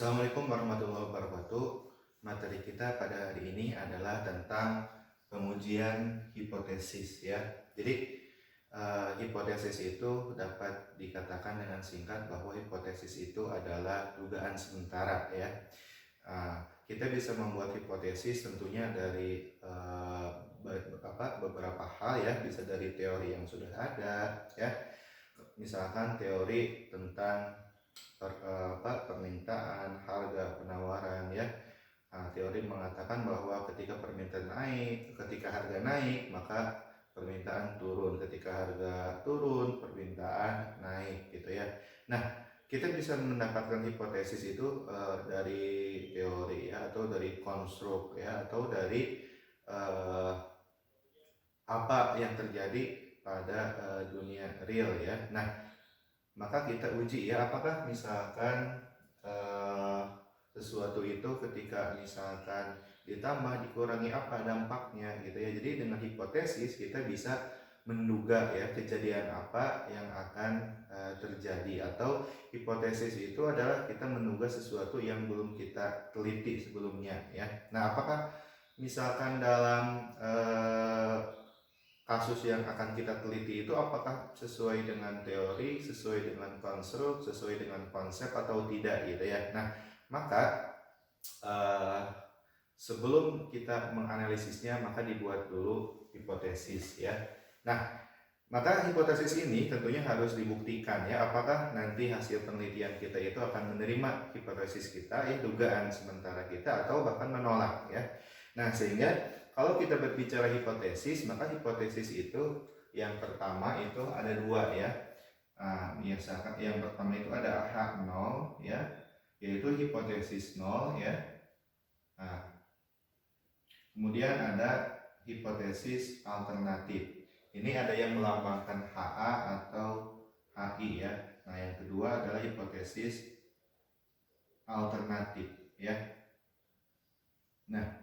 Assalamualaikum warahmatullahi wabarakatuh. Materi kita pada hari ini adalah tentang pengujian hipotesis ya. Jadi hipotesis itu dapat dikatakan dengan singkat bahwa hipotesis itu adalah dugaan sementara ya. Kita bisa membuat hipotesis tentunya dari beberapa hal ya, bisa dari teori yang sudah ada ya. Misalkan teori tentang permintaan, harga, penawaran ya. Teori mengatakan bahwa ketika permintaan naik, ketika harga naik, maka permintaan turun. Ketika harga turun, permintaan naik gitu ya. Nah, kita bisa mendapatkan hipotesis itu dari teori ya, atau dari konstruk ya, atau dari apa yang terjadi pada dunia real ya. Nah, maka kita uji ya, apakah misalkan sesuatu itu ketika misalkan ditambah dikurangi apa dampaknya gitu ya. Jadi dengan hipotesis kita bisa menduga ya kejadian apa yang akan terjadi, atau hipotesis itu adalah kita menduga sesuatu yang belum kita teliti sebelumnya ya. Nah, apakah misalkan dalam kasus yang akan kita teliti itu apakah sesuai dengan teori, sesuai dengan konstruk, sesuai dengan konsep atau tidak gitu ya. Nah, maka sebelum kita menganalisisnya maka dibuat dulu hipotesis ya. Nah, maka hipotesis ini tentunya harus dibuktikan ya, apakah nanti hasil penelitian kita itu akan menerima hipotesis kita ya, dugaan sementara kita, atau bahkan menolak ya. Nah, sehingga kalau kita berbicara hipotesis, maka hipotesis itu yang pertama itu ada dua ya. Misalkan yang pertama itu ada H0 ya, yaitu hipotesis 0 ya. Kemudian ada hipotesis alternatif. Ini ada yang melambangkan HA atau HI ya. Nah, yang kedua adalah hipotesis alternatif ya. Nah,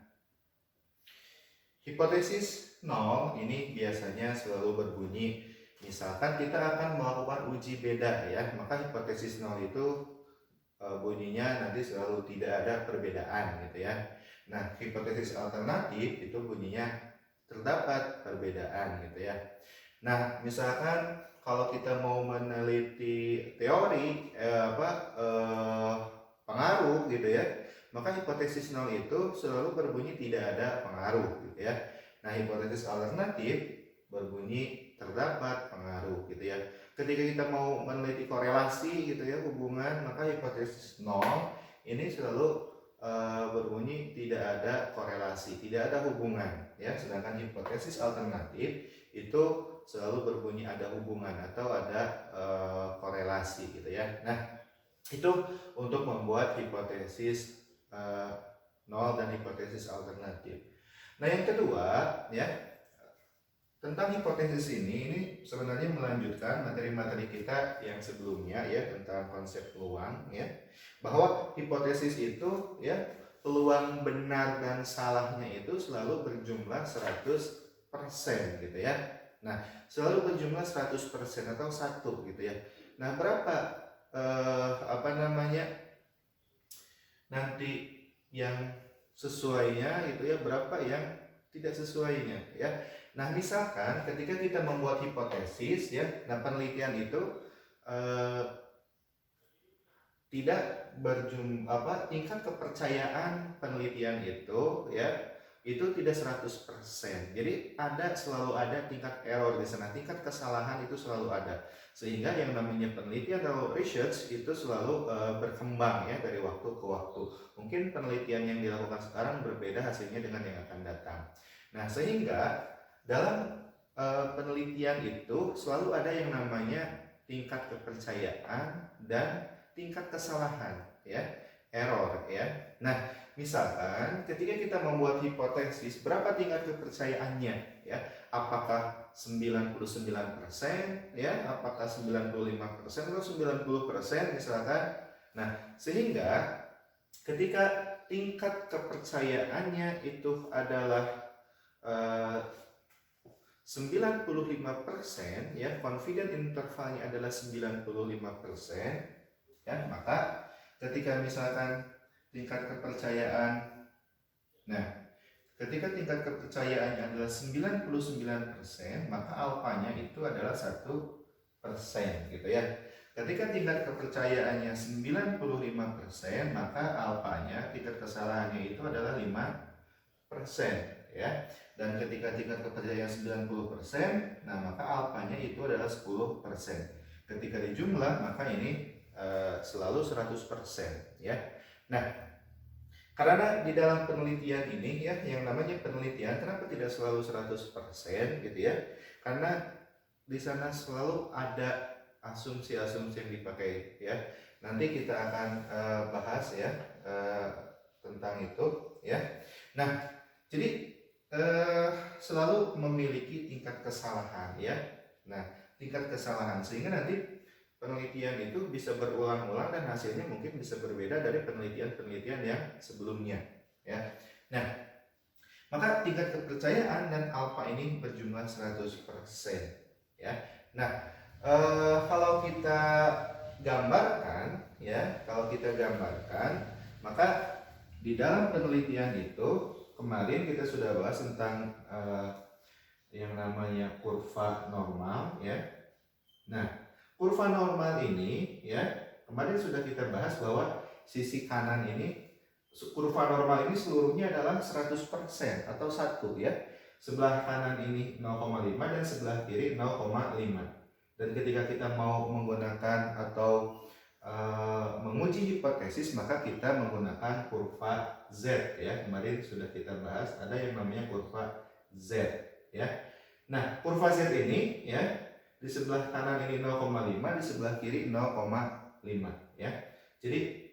hipotesis 0 ini biasanya selalu berbunyi, misalkan kita akan melakukan uji beda ya, maka hipotesis 0 itu bunyinya nanti selalu tidak ada perbedaan gitu ya. Nah, hipotesis alternatif itu bunyinya terdapat perbedaan gitu ya. Nah, misalkan kalau kita mau meneliti teori pengaruh gitu ya, maka hipotesis 0 itu selalu berbunyi tidak ada pengaruh gitu ya. Nah, hipotesis alternatif berbunyi terdapat pengaruh gitu ya. Ketika kita mau meneliti korelasi gitu ya, hubungan, maka hipotesis 0 ini selalu berbunyi tidak ada korelasi, tidak ada hubungan ya. Sedangkan hipotesis alternatif itu selalu berbunyi ada hubungan atau ada korelasi gitu ya. Nah, itu untuk membuat hipotesis 0 dan hipotesis alternatif. Nah, yang kedua ya, tentang hipotesis ini sebenarnya melanjutkan materi-materi kita yang sebelumnya ya, tentang konsep peluang ya, bahwa hipotesis itu ya, peluang benar dan salahnya itu selalu berjumlah 100% gitu ya. Nah, selalu berjumlah 100% atau 1 gitu ya. Nah, berapa nanti yang sesuainya itu ya, berapa yang tidak sesuainya ya. Nah, misalkan ketika kita membuat hipotesis ya, nah penelitian itu tidak tingkat kepercayaan penelitian itu ya, itu tidak 100%. Jadi selalu ada tingkat error di sana, tingkat kesalahan itu selalu ada. Sehingga yang namanya penelitian atau research itu selalu berkembang ya dari waktu ke waktu. Mungkin penelitian yang dilakukan sekarang berbeda hasilnya dengan yang akan datang. Nah, sehingga dalam penelitian itu selalu ada yang namanya tingkat kepercayaan dan tingkat kesalahan ya, error ya. Nah, misalkan ketika kita membuat hipotesis, berapa tingkat kepercayaannya ya? Apakah 99% ya, apakah 95% atau 90% misalkan. Nah, sehingga ketika tingkat kepercayaannya itu adalah 95% ya, confident intervalnya adalah 95% ya, maka ketika misalkan tingkat kepercayaan, nah ketika tingkat kepercayaannya adalah 99%, maka alfanya itu adalah 1% gitu ya. Ketika tingkat kepercayaannya 95%, maka alfanya, tingkat kesalahannya itu adalah 5% ya. Dan ketika tingkat kepercayaan 90%, nah maka alfanya itu adalah 10%. Ketika dijumlah, maka ini selalu 100% ya. Nah, karena di dalam penelitian ini ya, yang namanya penelitian, kenapa tidak selalu 100% gitu ya? Karena di sana selalu ada asumsi-asumsi yang dipakai ya. Nanti kita akan bahas ya tentang itu ya. Nah, jadi selalu memiliki tingkat kesalahan ya. Nah, tingkat kesalahan sehingga nanti penelitian itu bisa berulang-ulang dan hasilnya mungkin bisa berbeda dari penelitian-penelitian yang sebelumnya ya. Nah, maka tingkat kepercayaan dan alfa ini berjumlah 100% ya. Nah, kalau kita gambarkan ya, maka di dalam penelitian itu kemarin kita sudah bahas tentang yang namanya kurva normal ya. Nah, kurva normal ini ya, kemarin sudah kita bahas bahwa sisi kanan ini, kurva normal ini seluruhnya adalah 100% atau 1 ya. Sebelah kanan ini 0,5 dan sebelah kiri 0,5. Dan ketika kita mau menggunakan atau menguji hipotesis, maka kita menggunakan kurva Z ya. Kemarin sudah kita bahas ada yang namanya kurva Z ya. Nah, kurva Z ini ya, di sebelah kanan ini 0,5, di sebelah kiri 0,5 ya. Jadi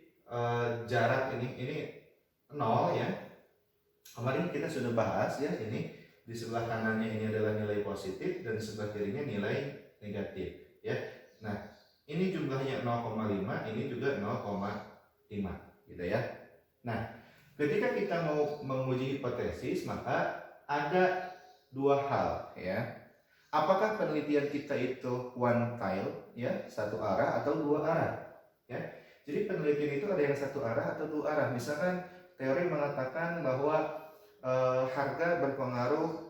jarak ini 0 ya. Kemarin kita sudah bahas ya, ini di sebelah kanannya ini adalah nilai positif dan di sebelah kirinya nilai negatif ya. Nah, ini jumlahnya 0,5, ini juga 0,5 gitu ya. Nah, ketika kita mau menguji hipotesis, maka ada dua hal ya. Apakah penelitian kita itu one tail ya, satu arah atau dua arah ya. Jadi penelitian itu ada yang satu arah atau dua arah. Misalkan teori mengatakan bahwa harga berpengaruh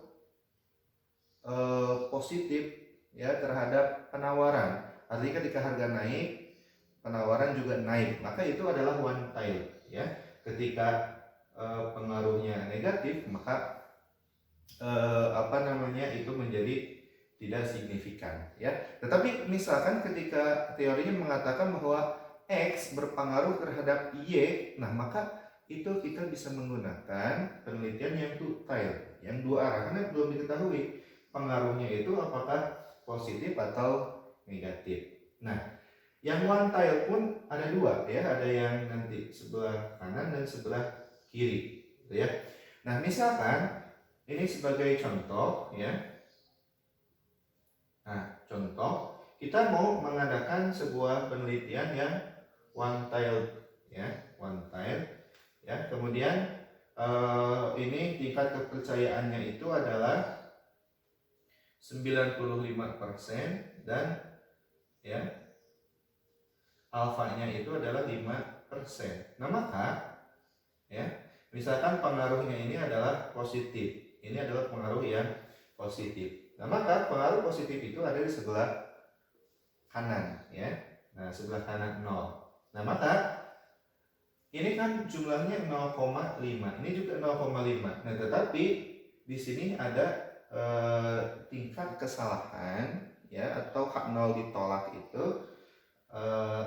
positif ya terhadap penawaran. Artinya ketika harga naik, penawaran juga naik, maka itu adalah one tail ya. Ketika pengaruhnya negatif, maka itu menjadi tidak signifikan ya. Tetapi misalkan ketika teorinya mengatakan bahwa X berpengaruh terhadap Y, nah maka itu kita bisa menggunakan penelitian yang two tail, yang dua arah, karena belum diketahui pengaruhnya itu apakah positif atau negatif. Nah, yang one tail pun ada dua ya, ada yang nanti sebelah kanan dan sebelah kiri gitu ya. Nah, misalkan ini sebagai contoh ya. Nah, contoh kita mau mengadakan sebuah penelitian yang one tail ya, kemudian ini tingkat kepercayaannya itu adalah 95% dan ya alfanya itu adalah 5%. Nah, maka ya, misalkan pengaruhnya ini adalah positif. Ini adalah pengaruh yang positif. Nah, maka pengaruh positif itu ada di sebelah kanan ya. Nah, sebelah kanan 0. Nah, maka ini kan jumlahnya 0,5. Ini juga 0,5. Nah, tetapi di sini ada tingkat kesalahan ya, atau hak 0 ditolak itu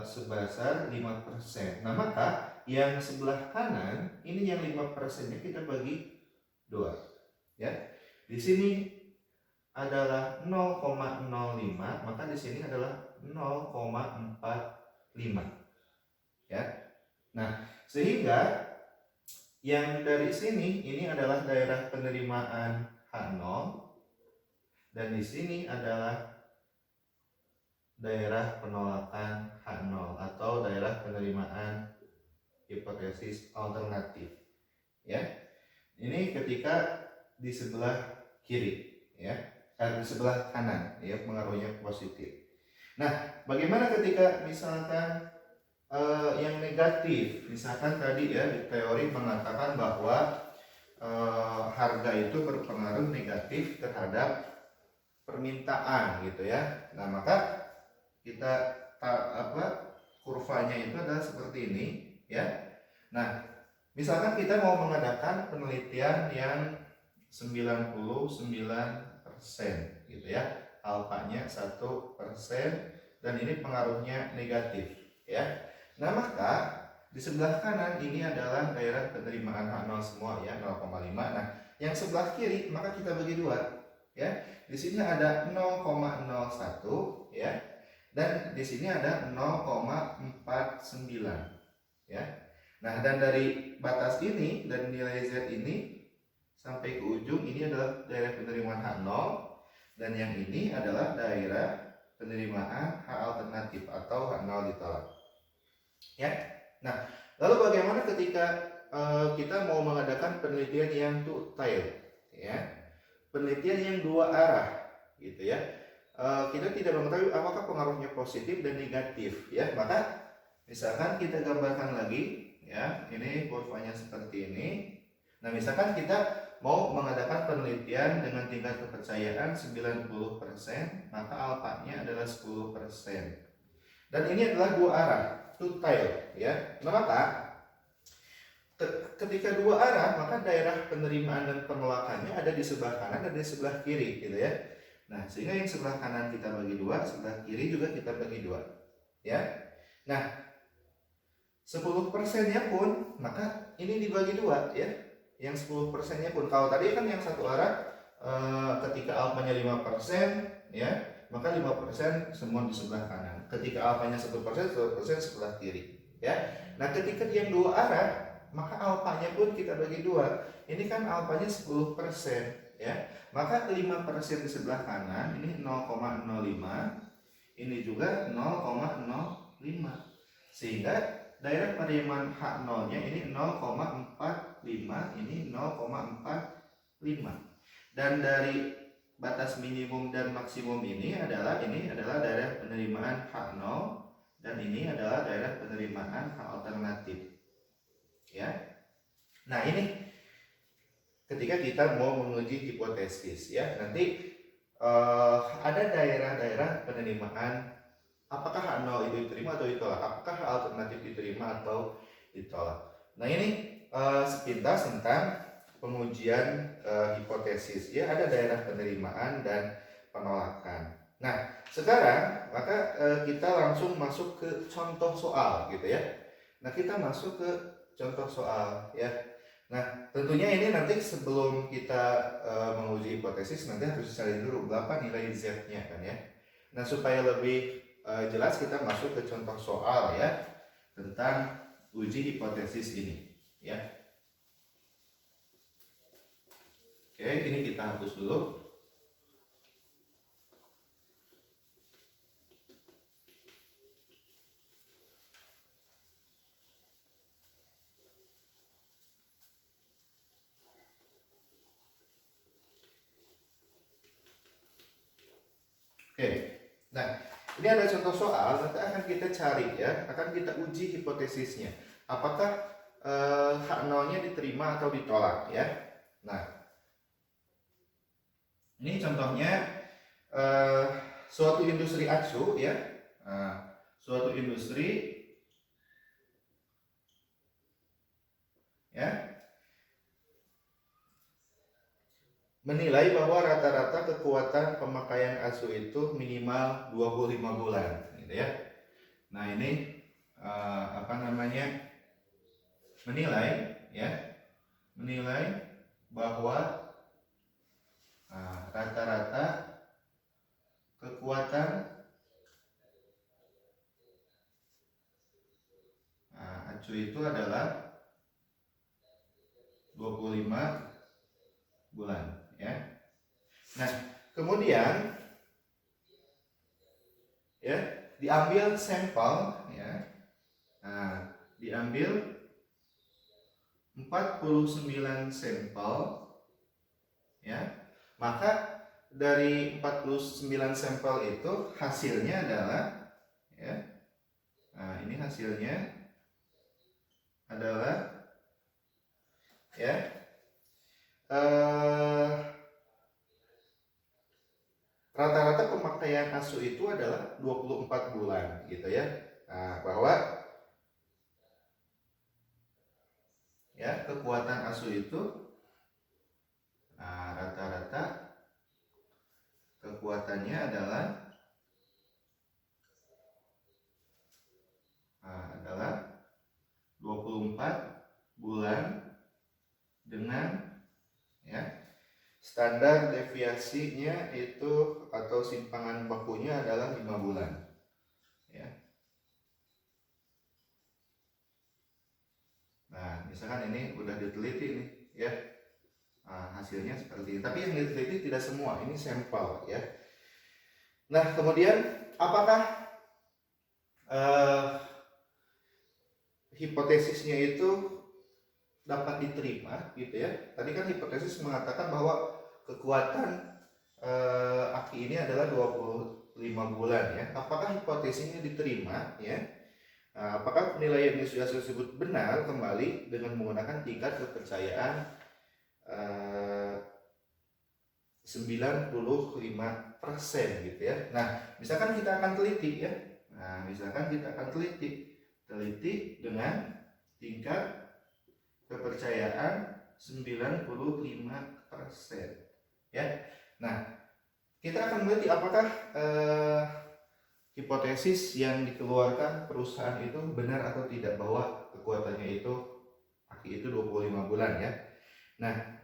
sebesar 5%. Nah, maka yang sebelah kanan ini yang 5%-nya kita bagi 2 ya. Di sini adalah 0,05, maka di sini adalah 0,45 ya. Nah, sehingga yang dari sini ini adalah daerah penerimaan H0 dan di sini adalah daerah penolakan H0 atau daerah penerimaan hipotesis alternatif ya. Ini ketika di sebelah kiri ya, di sebelah kanan ya pengaruhnya positif. Nah, bagaimana ketika misalkan yang negatif. Misalkan tadi ya di teori mengatakan bahwa harga itu berpengaruh negatif terhadap permintaan gitu ya. Nah, maka kita kurvanya itu adalah seperti ini ya. Nah, misalkan kita mau mengadakan penelitian yang 99% gitu ya, alfanya 1%, dan ini pengaruhnya negatif ya. Nah, maka di sebelah kanan ini adalah daerah penerimaan H0 semua ya, 0,5. Nah, yang sebelah kiri maka kita bagi dua ya. Di sini ada 0,01 ya, dan di sini ada 0,49 ya. Nah, dan dari batas ini dan nilai Z ini sampai ke ujung ini adalah daerah penerimaan H0, dan yang ini adalah daerah penerimaan H alternatif atau H0 ditolak. Ya. Nah, lalu bagaimana ketika kita mau mengadakan penelitian yang two-tail ya? Penelitian yang dua arah gitu ya. Kita tidak mengetahui apakah pengaruhnya positif dan negatif ya. Maka misalkan kita gambarkan lagi ya, ini kurvanya seperti ini. Nah, misalkan kita mau mengadakan penelitian dengan tingkat kepercayaan 90%, maka alfanya adalah 10%. Dan ini adalah dua arah, two-tail ya. Nah, maka ketika dua arah, maka daerah penerimaan dan penolakannya ada di sebelah kanan dan di sebelah kiri gitu ya. Nah, sehingga yang sebelah kanan kita bagi dua, sebelah kiri juga kita bagi dua ya. Nah, 10%-nya pun maka ini dibagi dua ya. Yang 10%-nya pun, kalau tadi kan yang satu arah ketika alfanya 5% ya, maka 5% semua di sebelah kanan. Ketika alfanya 1%, 1% sebelah kiri ya. Nah, ketika yang dua arah maka alfanya pun kita bagi dua. Ini kan alfanya 10% ya. Maka 5% di sebelah kanan ini 0,05, ini juga 0,05. Sehingga daerah penerimaan H0-nya ini 0,45, ini 0,45. Dan dari batas minimum dan maksimum ini adalah daerah penerimaan H0, dan ini adalah daerah penerimaan H alternatif. Ya. Nah, ini ketika kita mau menguji hipotesis ya, nanti ada daerah-daerah penerimaan apakah H0 itu diterima atau ditolak, apakah H alternatif diterima atau ditolak. Nah, ini sepintas tentang pengujian hipotesis ya, ada daerah penerimaan dan penolakan. Nah, sekarang maka kita langsung masuk ke contoh soal gitu ya. Nah, kita masuk ke contoh soal ya. Nah, tentunya ini nanti sebelum kita menguji hipotesis nanti harus cari dulu berapa nilai Z-nya kan ya. Nah, supaya lebih jelas kita masuk ke contoh soal ya tentang uji hipotesis ini ya. Oke, ini kita hapus dulu. Oke, nah ini ada contoh soal, nanti akan kita cari ya, akan kita uji hipotesisnya. Apakah H0-nya diterima atau ditolak ya. Nah, ini contohnya suatu industri acu ya. Nah, suatu industri ya menilai bahwa rata-rata kekuatan pemakaian asu itu minimal 25 bulan gitu ya. Nah, ini menilai bahwa rata-rata kekuatan acu itu adalah 25 bulan ya. Nah, kemudian ya diambil sampel ya. Nah, diambil 49 sampel ya. Maka dari 49 sampel itu hasilnya adalah ya. Nah, ini hasilnya adalah ya rata-rata pemakaian ASU itu adalah 24 bulan gitu ya. Nah, bahwa ya kekuatan ASU itu rata-rata kekuatannya adalah 24 bulan dengan ya standar deviasinya itu atau simpangan bakunya adalah 5 bulan ya. Nah, misalkan ini udah diteliti nih ya. Hasilnya seperti ini. Tapi yang diteliti tidak semua, ini sampel ya. Nah, kemudian apakah hipotesisnya itu dapat diterima gitu ya. Tadi kan hipotesis mengatakan bahwa kekuatan aki ini adalah 25 bulan ya. Apakah hipotesisnya diterima ya? Apakah penilaian Yesus tersebut benar kembali dengan menggunakan tingkat kepercayaan 95% gitu ya. Nah, misalkan kita akan teliti ya. Teliti dengan tingkat kepercayaan 95% ya. Nah, kita akan melihat apakah hipotesis yang dikeluarkan perusahaan itu benar atau tidak bahwa kekuatannya itu aki itu 25 bulan ya. Nah,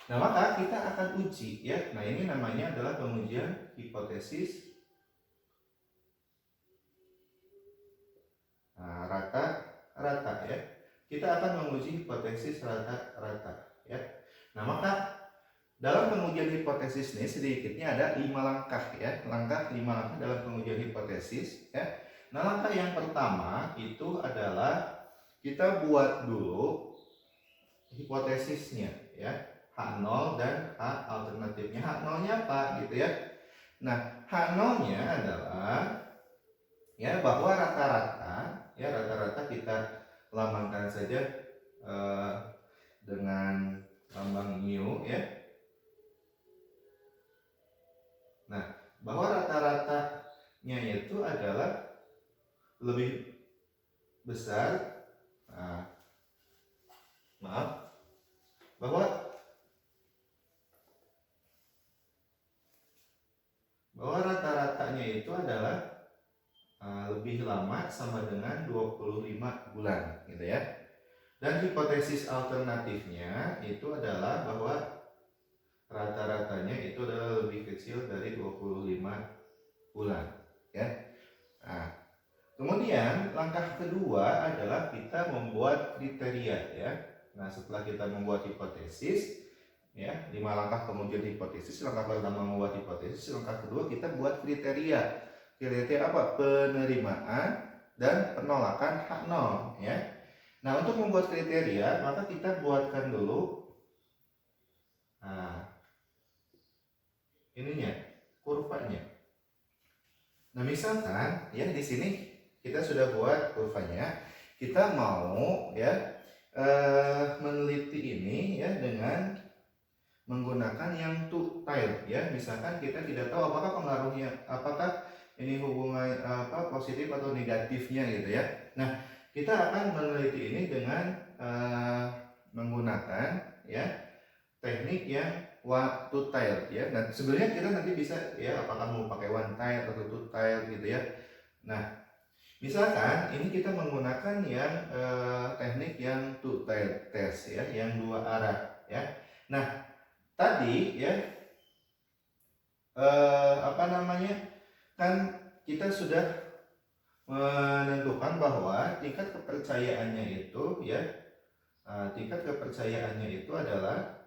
maka kita akan uji ya. Nah, ini namanya adalah pengujian hipotesis rata-rata ya. Kita akan menguji hipotesis rata-rata ya. Nah, maka dalam pengujian hipotesis ini sedikitnya ada 5 langkah ya. 5 langkah dalam pengujian hipotesis ya. Nah, langkah yang pertama itu adalah kita buat dulu hipotesisnya ya. H0 dan H alternatifnya. H0-nya apa gitu ya. Nah, H0-nya adalah ya bahwa rata-rata kita lambangkan saja dengan lambang mu ya. Nah, bahwa rata-ratanya itu adalah lebih besar bahwa rata-ratanya itu adalah lebih lama sama dengan 25 bulan gitu ya. Dan hipotesis alternatifnya itu adalah bahwa rata-ratanya itu adalah lebih kecil dari 25 bulan ya. Nah, kemudian langkah kedua adalah kita membuat kriteria ya. Nah, setelah kita membuat hipotesis ya, 5 langkah kemudian hipotesis. Langkah pertama membuat hipotesis, langkah kedua kita buat kriteria. Kriteria apa? Penerimaan dan penolakan H0 ya. Nah, untuk membuat kriteria maka kita buatkan dulu ininya, kurvanya. Nah, misalkan ya di sini kita sudah buat kurvanya. Kita mau ya meneliti ini ya dengan menggunakan yang two tail ya. Misalkan kita tidak tahu apakah pengaruhnya, apakah ini hubungan positif atau negatifnya gitu ya. Nah, kita akan meneliti ini dengan menggunakan ya teknik yang two tail ya. Nah, sebenarnya kita nanti bisa ya apakah mau pakai one tail atau two tail gitu ya. Nah, misalkan ini kita menggunakan yang teknik yang two tail test ya, yang 2 arah ya. Nah, tadi ya kan kita sudah menentukan bahwa tingkat kepercayaannya itu ya adalah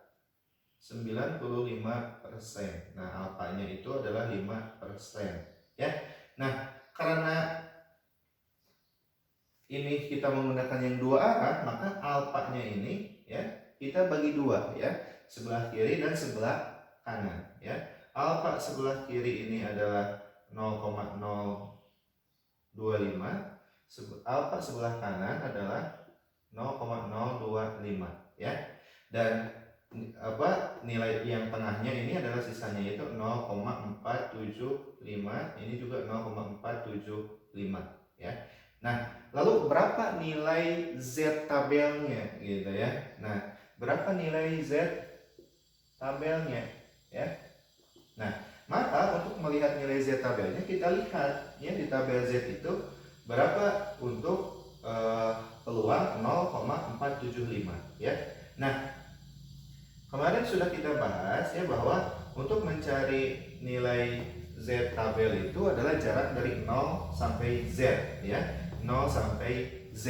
95%. Nah, alfanya itu adalah 5% ya. Nah, karena ini kita menggunakan yang 2 arah, maka alfanya ini ya kita bagi 2 ya, sebelah kiri dan sebelah kanan ya. Alfa sebelah kiri ini adalah 0,025, alfa sebelah kanan adalah 0,025 ya. Dan nilai yang tengahnya ini adalah sisanya itu 0,475, ini juga 0,475 ya. Nah, lalu berapa nilai Z tabelnya gitu ya. Nah, berapa nilai Z tabelnya ya. Nah, maka untuk melihat nilai Z tabelnya kita lihat ya di tabel Z itu berapa untuk peluang 0,475 ya. Nah, kemarin sudah kita bahas ya bahwa untuk mencari nilai Z tabel itu adalah jarak dari 0 sampai Z ya. 0 sampai Z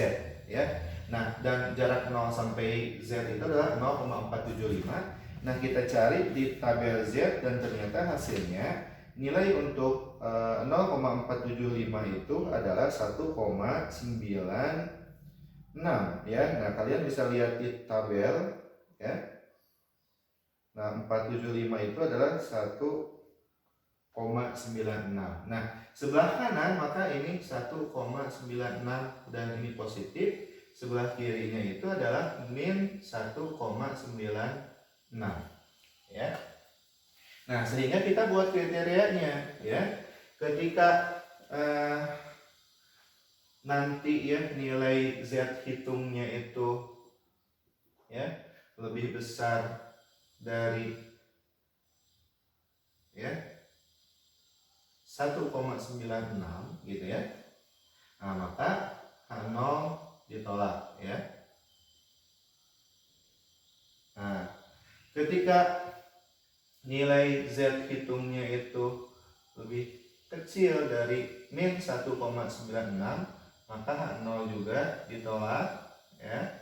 ya. Nah, dan jarak 0 sampai Z itu adalah 0,475. Nah, kita cari di tabel Z dan ternyata hasilnya nilai untuk 0,475 itu adalah 1,96 ya. Nah, kalian bisa lihat di tabel ya. Nah, 475 itu adalah 1,96. Nah, sebelah kanan maka ini 1,96 dan ini positif. Sebelah kirinya itu adalah min 1,96 ya. Nah, sehingga kita buat kriterianya ya. Ketika nanti ya nilai Z hitungnya itu ya lebih besar dari ya 1,96 gitu ya. Nah, maka H0 ditolak ya. Nah, ketika nilai Z hitungnya itu lebih kecil dari min 1,96, maka H0 juga ditolak ya.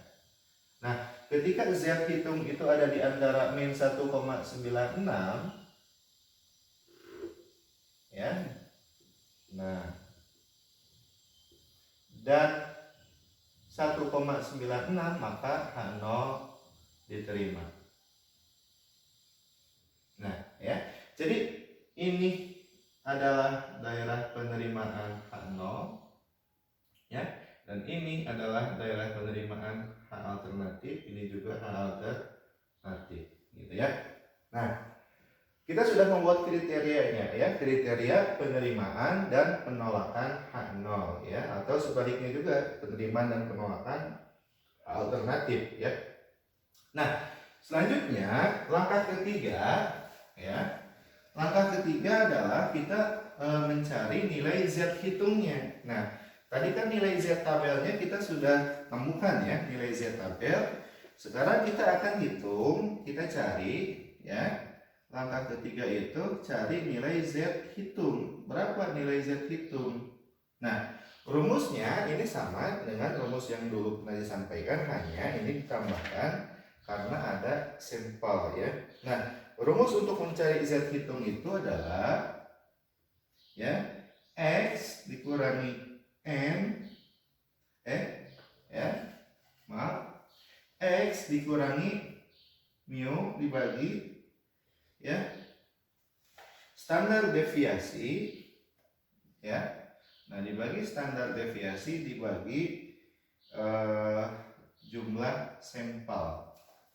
Nah, ketika Z hitung itu ada di antara min 1,96 ya. Nah, dan 1,96 maka H0 diterima. Nah, ya. Jadi ini adalah daerah penerimaan H0 ya. Dan ini adalah daerah penerimaan H alternatif, ini juga H alternatif gitu ya. Nah, kita sudah membuat kriterianya ya, kriteria penerimaan dan penolakan H0 ya, atau sebaliknya juga penerimaan dan penolakan H alternatif ya. Nah, selanjutnya langkah ketiga ya. Langkah ketiga adalah kita mencari nilai Z hitungnya. Nah, tadi kan nilai Z tabelnya kita sudah temukan ya, nilai Z tabel. Sekarang kita akan hitung, kita cari ya. Langkah ketiga itu cari nilai Z hitung. Berapa nilai Z hitung? Nah, rumusnya ini sama dengan rumus yang dulu pernah disampaikan, hanya ini ditambahkan karena ada sampel ya. Nah, rumus untuk mencari Z hitung itu adalah ya X dikurangi N X dikurangi mu dibagi ya standar deviasi ya. Nah, dibagi standar deviasi dibagi jumlah sampel.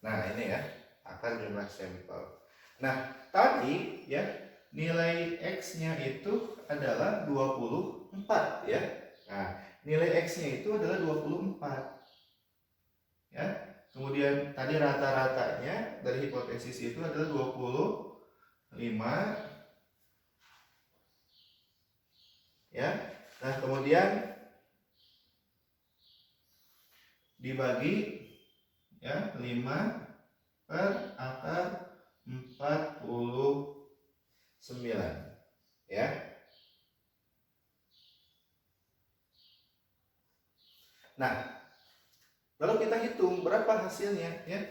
Nah, ini ya akar jumlah sampel. Nah, tadi ya nilai X-nya itu adalah 24 ya. Nah, nilai X-nya itu adalah 24 ya. Kemudian tadi rata-ratanya dari hipotesis itu adalah 25 ya. Nah, kemudian dibagi ya 5 per akar 49 ya. Nah, lalu kita hitung berapa hasilnya ya.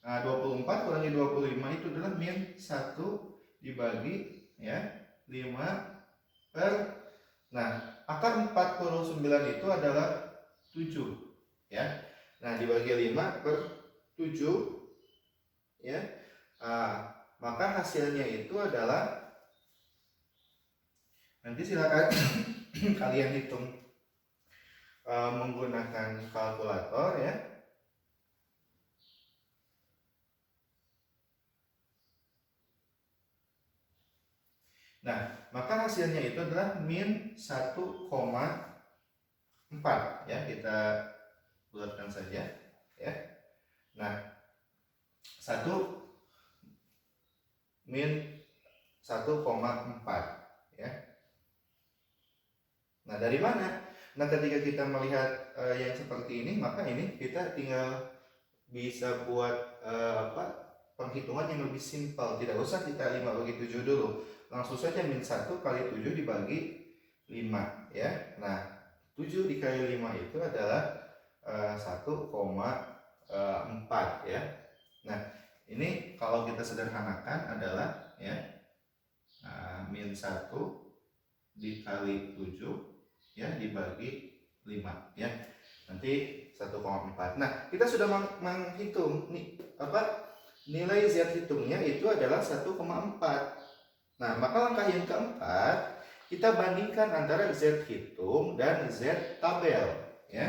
Nah, 24 kurangi 25 itu adalah min 1 dibagi ya 5 per, nah akar 49 itu adalah 7 ya. Nah, dibagi 5 per 7 ya. Nah, maka hasilnya itu adalah Nanti silakan kalian hitung menggunakan kalkulator ya. Nah, maka hasilnya itu adalah min 1,4 ya. Kita bulatkan saja ya. Nah, 1 min 1,4 ya. Nah, dari mana? Nah, ketika kita melihat yang seperti ini, maka ini kita tinggal bisa buat penghitungan yang lebih simpel. Tidak usah kita 5 bagi 7 dulu. Langsung saja min 1 kali 7 dibagi 5 ya. Nah, 7 dikali 5 itu adalah 1,4 ya. Nah, ini kalau kita sederhanakan adalah ya min 1 dikali 7 ya dibagi 5 ya. Nanti 1,4. Nah, kita sudah menghitung nih nilai Z hitungnya itu adalah 1,4. Nah, maka langkah yang keempat, kita bandingkan antara Z hitung dan Z tabel ya.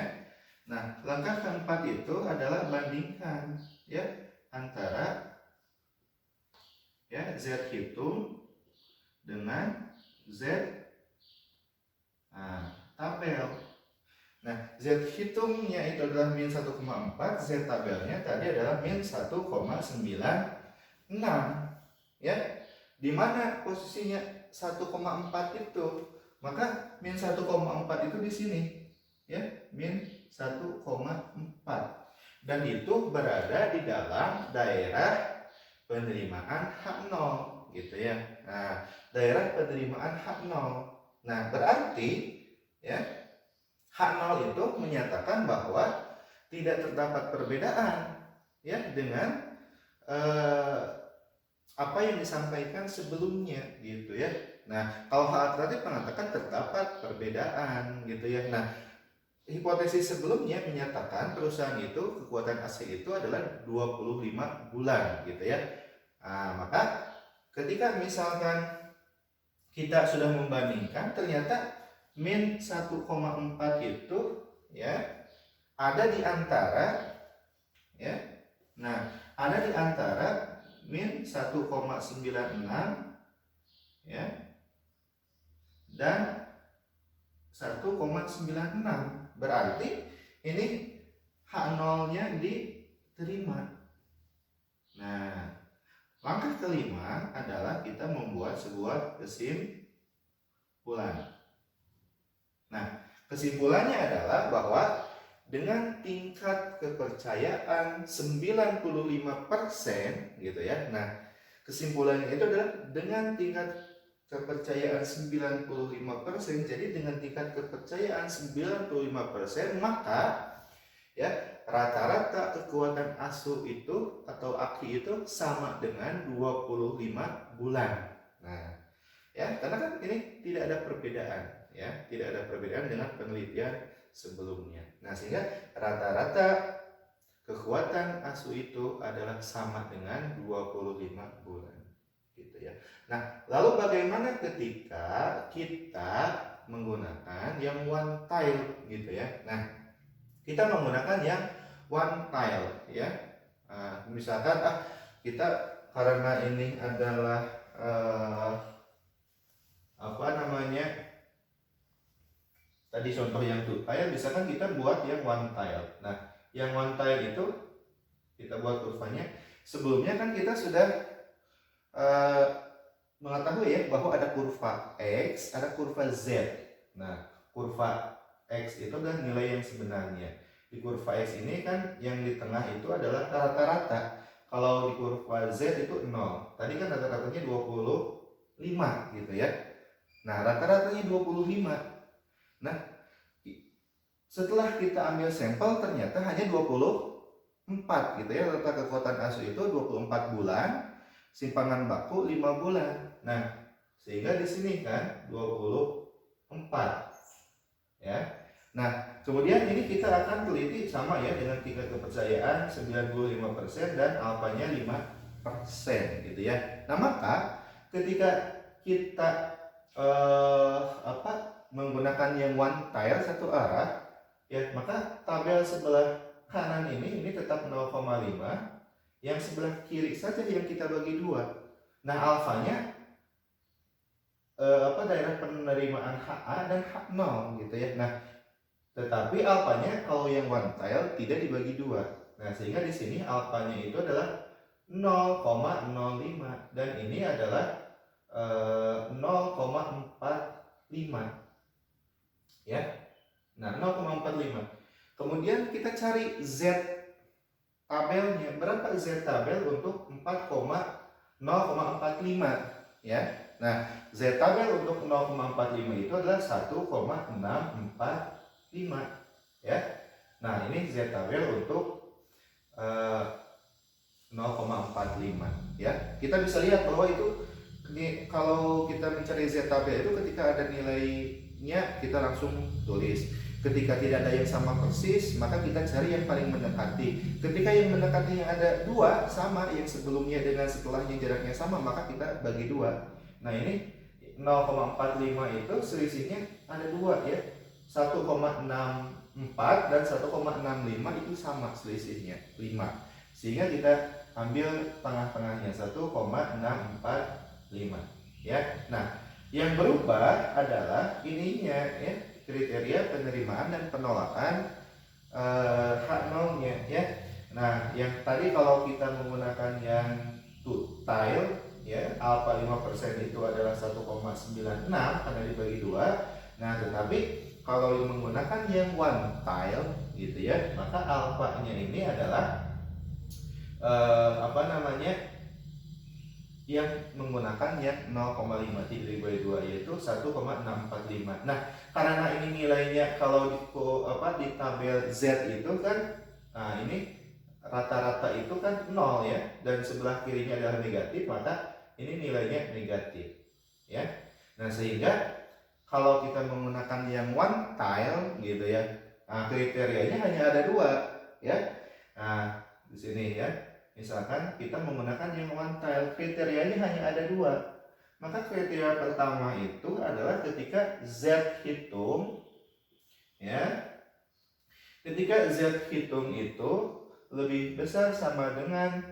Nah, langkah keempat itu adalah bandingkan ya antara ya Z hitung dengan Z tabel. Nah, Z hitungnya itu adalah min 1,4, Z tabelnya tadi adalah min 1,96 ya. Di mana posisinya 1,4 itu? Maka min 1,4 itu di sini ya, min 1,4. Dan itu berada di dalam daerah penerimaan H0 gitu ya. Nah, daerah penerimaan H0. Nah, berarti ya H0 itu menyatakan bahwa tidak terdapat perbedaan ya dengan apa yang disampaikan sebelumnya gitu ya. Nah, kalau H alternatif mengatakan terdapat perbedaan gitu ya. Nah, hipotesis sebelumnya menyatakan perusahaan itu kekuatan AC itu adalah 25 bulan gitu ya. Nah, maka ketika misalkan kita sudah membandingkan, ternyata min 1,4 itu ya ada di antara ya. Nah, ada di antara min 1,96 ya dan 1,96. Berarti ini H0-nya diterima. Nah, langkah kelima adalah kita membuat sebuah kesimpulan. Nah, kesimpulannya adalah bahwa dengan tingkat kepercayaan 95% gitu ya. Nah, kesimpulannya itu adalah dengan tingkat kepercayaan 95%. Jadi dengan tingkat kepercayaan 95%, maka ya rata-rata kekuatan ASU itu atau AKI itu sama dengan 25 bulan. Nah, ya karena kan ini tidak ada perbedaan ya, tidak ada perbedaan dengan penelitian sebelumnya. Nah, sehingga rata-rata kekuatan ASU itu adalah sama dengan 25 bulan gitu ya. Nah, lalu bagaimana ketika kita menggunakan yang one tile gitu ya. Nah, kita menggunakan yang one tile ya. Misalkan kita karena ini adalah tadi contoh yang 2 tile, misalkan kita buat yang one tile. Nah, yang one tile itu kita buat kurvanya. Sebelumnya kan kita sudah mengetahui ya bahwa ada kurva X, ada kurva Z. Nah, kurva X itu adalah nilai yang sebenarnya. Di kurva X ini kan yang di tengah itu adalah rata-rata. Kalau di kurva Z itu 0. Tadi kan rata-ratanya 25 gitu ya. Nah, rata-ratanya 25. Nah, setelah kita ambil sampel ternyata hanya 24 gitu ya. Rata kekuatan ASU itu 24 bulan, simpangan baku 5 bulan. Nah, sehingga di sini kan 24 ya. Nah, kemudian ini kita akan teliti sama ya dengan tingkat kepercayaan 95% dan alfanya 5% gitu ya. Nah, maka ketika kita menggunakan yang one tile satu arah, ya, maka tabel sebelah kanan ini tetap 0,5, yang sebelah kiri saja yang kita bagi dua. Nah, alfanya daerah penerimaan HA dan H0 gitu ya. Nah, tetapi alfanya kalau yang one tile tidak dibagi dua. Nah, sehingga di sini alfanya itu adalah 0,05 dan ini adalah 0,45 ya. Nah, 0,45. Kemudian kita cari Z tabelnya. Berapa Z tabel untuk 0,45 ya. Nah, Z tabel untuk 0,45 itu adalah 1,645 ya. Nah, ini Z tabel untuk 0,45 ya. Kita bisa lihat bahwa itu kalau kita mencari Z tabel itu ketika ada nilainya kita langsung tulis. Ketika tidak ada yang sama persis, maka kita cari yang paling mendekati. Ketika yang mendekatinya ada dua sama, yang sebelumnya dengan setelahnya jaraknya sama, maka kita bagi dua. Nah, ini 0,45 itu selisihnya ada dua ya. 1,64 dan 1,65 itu sama selisihnya 5. Sehingga kita ambil tengah-tengahnya 1,645 ya. Nah, yang berubah adalah ininya ya, kriteria penerimaan dan penolakan H0-nya ya. Nah, yang tadi kalau kita menggunakan yang two tile ya, alfa 5% itu adalah 1,96 karena dibagi dua. Nah, tetapi kalau menggunakan yang one tile gitu ya, maka alfanya ini adalah yang menggunakan yang 0,5 dibagi 2 yaitu 1,645. Nah, karena ini nilainya kalau di tabel Z itu kan, nah ini rata-rata itu kan 0 ya, dan sebelah kirinya adalah negatif, maka ini nilainya negatif ya. Nah, sehingga kalau kita menggunakan yang one tile gitu ya, nah kriterianya hanya ada dua ya. Nah, di sini ya, misalkan kita menggunakan yang one tile, kriterianya hanya ada dua. Maka kriteria pertama itu adalah ketika Z hitung ya, ketika Z hitung itu lebih besar sama dengan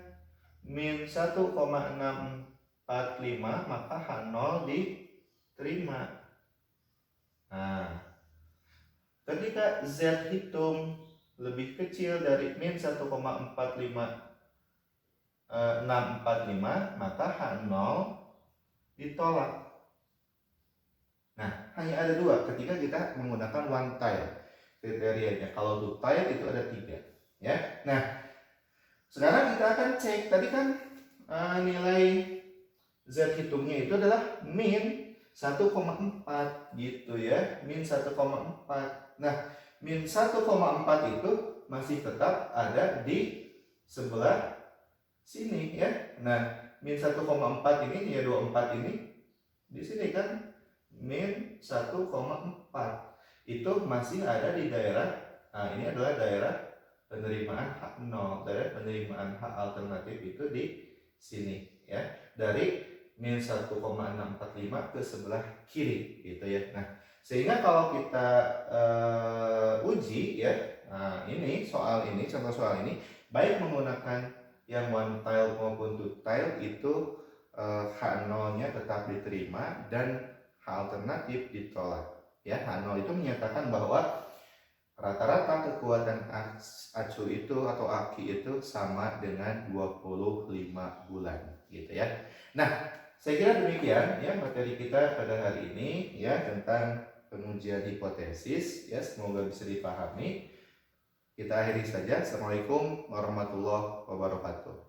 min 1,645, maka H0 diterima. Nah, ketika Z hitung lebih kecil dari min 1,645, maka H0 ditolak. Nah, hanya ada dua ketika kita menggunakan one tile kriterianya. Kalau two tile itu ada 3 ya. Nah, sekarang kita akan cek. Tadi kan nilai Z hitungnya itu adalah min 1,4 gitu ya, min 1,4. Nah, min 1,4 itu masih tetap ada di sebelah sini ya. Nah, min 1,4 ini ya 24 ini di sini kan min 1,4 itu masih ada di daerah. Nah, ini adalah daerah penerimaan H0, daerah penerimaan H alternatif itu di sini ya, dari min 1,645 ke sebelah kiri gitu ya. Nah, sehingga kalau kita uji ya, nah ini soal ini, contoh soal ini, baik menggunakan yang one tile maupun two tile itu H0-nya tetap diterima dan H alternatif ditolak ya. H0 itu menyatakan bahwa rata-rata kekuatan acuh itu atau aki itu sama dengan 25 bulan gitu ya. Nah, saya kira demikian ya materi kita pada hari ini ya tentang pengujian hipotesis ya, semoga bisa dipahami. Kita akhiri saja. Assalamualaikum warahmatullahi wabarakatuh.